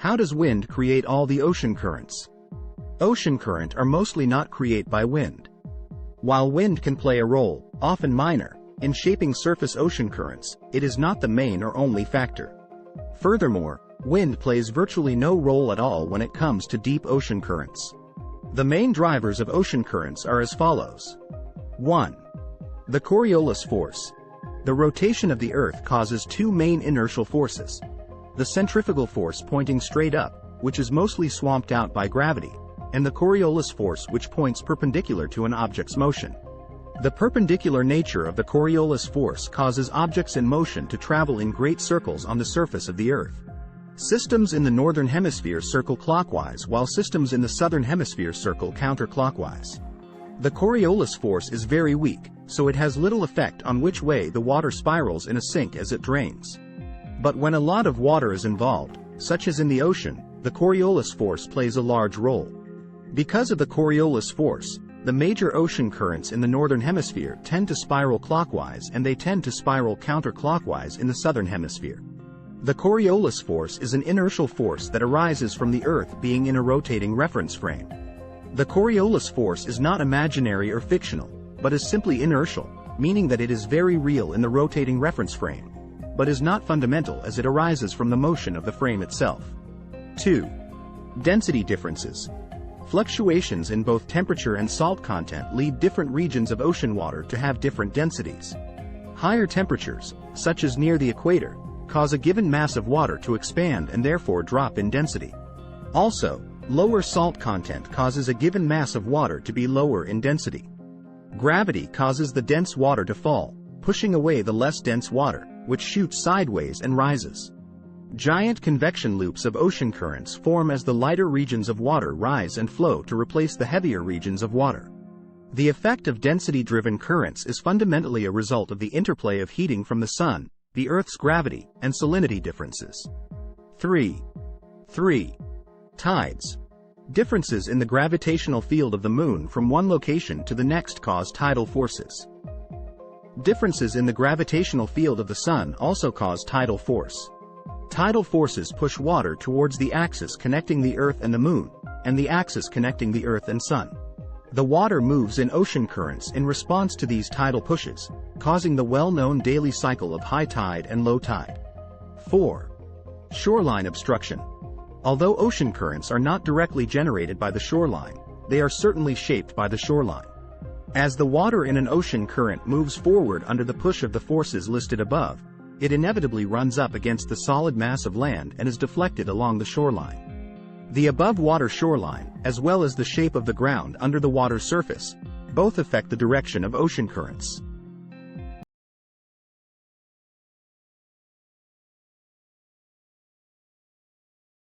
How does wind create all the ocean currents? Ocean current are mostly not created by wind. While wind can play a role, often minor, in shaping surface ocean currents, it is not the main or only factor. Furthermore, wind plays virtually no role at all when it comes to deep ocean currents. The main drivers of ocean currents are as follows. 1. The Coriolis force. The rotation of the Earth causes two main inertial forces. The centrifugal force pointing straight up, which is mostly swamped out by gravity, and the Coriolis force which points perpendicular to an object's motion. The perpendicular nature of the Coriolis force causes objects in motion to travel in great circles on the surface of the Earth. Systems in the northern hemisphere circle clockwise while systems in the southern hemisphere circle counterclockwise. The Coriolis force is very weak, so it has little effect on which way the water spirals in a sink as it drains. But when a lot of water is involved, such as in the ocean, the Coriolis force plays a large role. Because of the Coriolis force, the major ocean currents in the northern hemisphere tend to spiral clockwise and they tend to spiral counterclockwise in the southern hemisphere. The Coriolis force is an inertial force that arises from the Earth being in a rotating reference frame. The Coriolis force is not imaginary or fictional, but is simply inertial, meaning that it is very real in the rotating reference frame, but is not fundamental as it arises from the motion of the frame itself. 2. Density differences. Fluctuations in both temperature and salt content lead different regions of ocean water to have different densities. Higher temperatures, such as near the equator, cause a given mass of water to expand and therefore drop in density. Also, lower salt content causes a given mass of water to be lower in density. Gravity causes the dense water to fall, pushing away the less dense water, which shoots sideways and rises. Giant convection loops of ocean currents form as the lighter regions of water rise and flow to replace the heavier regions of water. The effect of density-driven currents is fundamentally a result of the interplay of heating from the sun, the Earth's gravity, and salinity differences. 3. Tides. Differences in the gravitational field of the Moon from one location to the next cause tidal forces. Differences in the gravitational field of the Sun also cause tidal force. Tidal forces push water towards the axis connecting the Earth and the Moon, and the axis connecting the Earth and Sun. The water moves in ocean currents in response to these tidal pushes, causing the well-known daily cycle of high tide and low tide. 4. Shoreline obstruction. Although ocean currents are not directly generated by the shoreline, they are certainly shaped by the shoreline. As the water in an ocean current moves forward under the push of the forces listed above, it inevitably runs up against the solid mass of land and is deflected along the shoreline. The above-water shoreline, as well as the shape of the ground under the water's surface, both affect the direction of ocean currents.